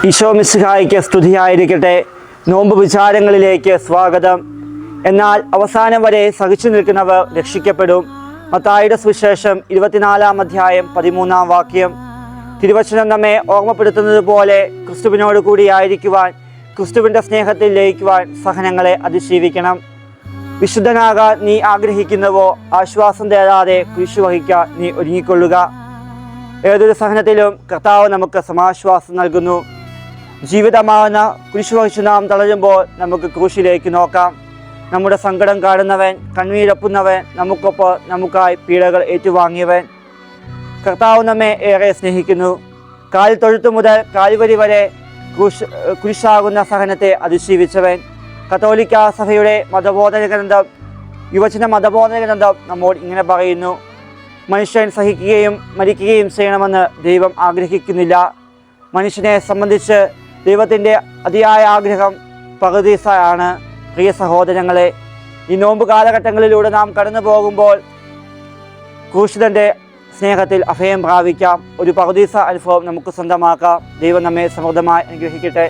ഈശോ മിശിഹായ്ക്ക് സ്തുതിയായിരിക്കട്ടെ. നോമ്പ് വിചാരങ്ങളിലേക്ക് സ്വാഗതം. എന്നാൽ അവസാനം വരെ സഹിച്ചു നിൽക്കുന്നവർ രക്ഷിക്കപ്പെടും. മത്തായിയുടെ സുവിശേഷം 24-ാം അധ്യായം 13-ാം വാക്യം. തിരുവചനം നമ്മെ ഓർമ്മപ്പെടുത്തുന്നത് പോലെ ക്രിസ്തുവിനോട് കൂടിയായിരിക്കുവാൻ, ക്രിസ്തുവിൻ്റെ സ്നേഹത്തിൽ ലയിക്കുവാൻ സഹനങ്ങളെ അതിജീവിക്കണം. വിശുദ്ധനാകാൻ നീ ആഗ്രഹിക്കുന്നുവോ? ആശ്വാസം തേടാതെ കുരിശു വഹിക്കാൻ നീ ഒരുങ്ങിക്കൊള്ളുക. ഏതൊരു സഹനത്തിലും കർത്താവ് നമുക്ക് സമാശ്വാസം നൽകുന്നു. ജീവിതമാകുന്ന കുരിശു വഹിച്ചു നാം തളരുമ്പോൾ നമുക്ക് ക്രൂശിലേക്ക് നോക്കാം. നമ്മുടെ സങ്കടം കാണുന്നവൻ, കണ്ണീരൊപ്പുന്നവൻ, നമുക്കായി പീഡകൾ ഏറ്റുവാങ്ങിയവൻ. കർത്താവ് നമ്മെ ഏറെ സ്നേഹിക്കുന്നു. കാൽ തൊഴുത്തു മുതൽ കാൽവരി വരെ കുരിശാകുന്ന സഹനത്തെ അതിജീവിച്ചവൻ. കത്തോലിക്ക സഭയുടെ മതബോധന ഗ്രന്ഥം, യുവജന മതബോധന ഗ്രന്ഥം നമ്മോട് ഇങ്ങനെ പറയുന്നു: മനുഷ്യൻ സഹിക്കുകയും മരിക്കുകയും ചെയ്യണമെന്ന് ദൈവം ആഗ്രഹിക്കുന്നില്ല. മനുഷ്യനെ സംബന്ധിച്ച് ദൈവത്തിൻ്റെ അതിയായ ആഗ്രഹം പറുദീസയാണ്. പ്രിയ സഹോദരങ്ങളെ, ഈ നോമ്പ് കാലഘട്ടങ്ങളിലൂടെ നാം കടന്നു പോകുമ്പോൾ ക്രൂശിതൻ്റെ സ്നേഹത്തിൽ അഭയം പ്രാപിക്കാം. ഒരു പറുദീസ അനുഭവം നമുക്ക് സ്വന്തമാക്കാം. ദൈവം നമ്മെ സമൃദ്ധമായി അനുഗ്രഹിക്കട്ടെ.